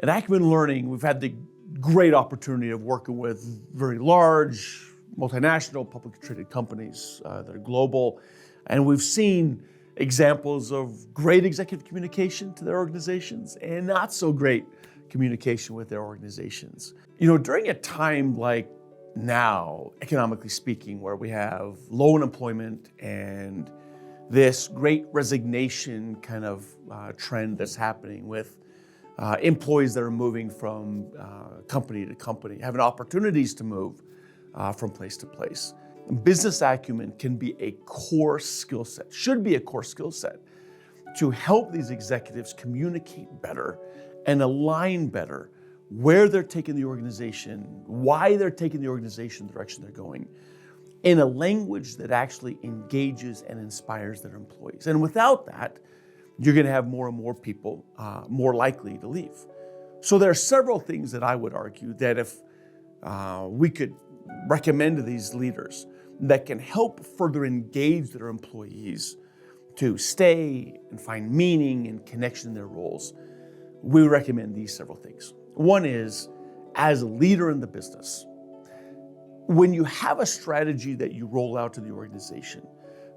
At Acumen Learning, we've had the great opportunity of working with very large, multinational, publicly traded companies that are global. And we've seen examples of great executive communication to their organizations and not so great communication with their organizations. You know, during a time like now, economically speaking, where we have low unemployment and this great resignation kind of trend that's happening with employees that are moving from company to company, having opportunities to move from place to place. Business acumen can be a core skill set, should be a core skill set to help these executives communicate better and align better where they're taking the organization, why they're taking the organization the direction they're going, in a language that actually engages and inspires their employees. And without that, you're going to have more and more people more likely to leave. So there are several things that I would argue that if we could recommend to these leaders that can help further engage their employees to stay and find meaning and connection in their roles, we recommend these several things. One is, as a leader in the business, when you have a strategy that you roll out to the organization,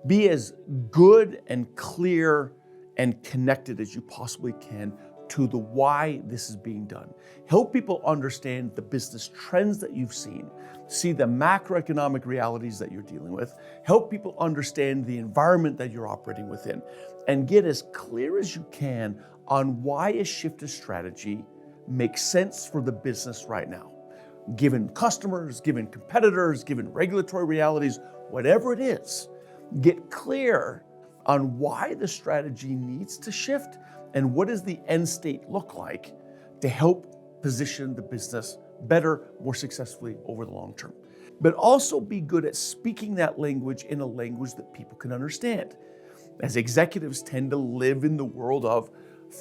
be as good and clear and connected as you possibly can to the why this is being done. Help people understand the business trends that you've seen, see the macroeconomic realities that you're dealing with, help people understand the environment that you're operating within, and get as clear as you can on why a shift in strategy makes sense for the business right now. Given customers, given competitors, given regulatory realities, whatever it is, get clear on why the strategy needs to shift and what does the end state look like to help position the business better, more successfully over the long term. But also be good at speaking that language in a language that people can understand. As executives tend to live in the world of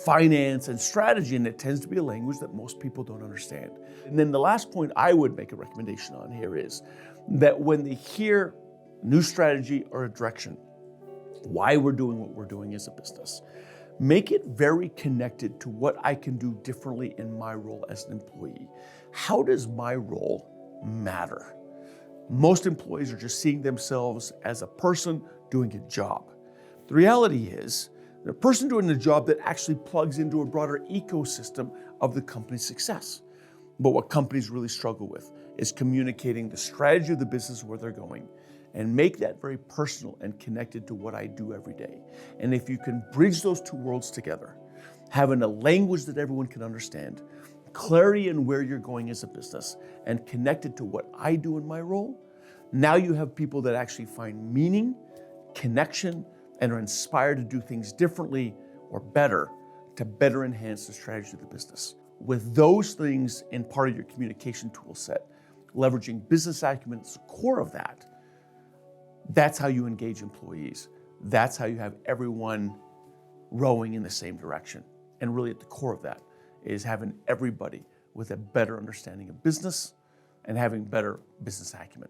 finance and strategy, and it tends to be a language that most people don't understand. And then the last point I would make a recommendation on here is that when they hear new strategy or a direction, why we're doing what we're doing as a business, make it very connected to what I can do differently in my role as an employee. How does my role matter? Most employees are just seeing themselves as a person doing a job. The reality is, they're a person doing a job that actually plugs into a broader ecosystem of the company's success. But what companies really struggle with is communicating the strategy of the business, where they're going, and make that very personal and connected to what I do every day. And if you can bridge those two worlds together, having a language that everyone can understand, clarity in where you're going as a business, and connected to what I do in my role, now you have people that actually find meaning, connection, and are inspired to do things differently or better to better enhance the strategy of the business. With those things in part of your communication tool set, leveraging business acumen is the core of that. That's how you engage employees. That's how you have everyone rowing in the same direction. And really at the core of that is having everybody with a better understanding of business and having better business acumen.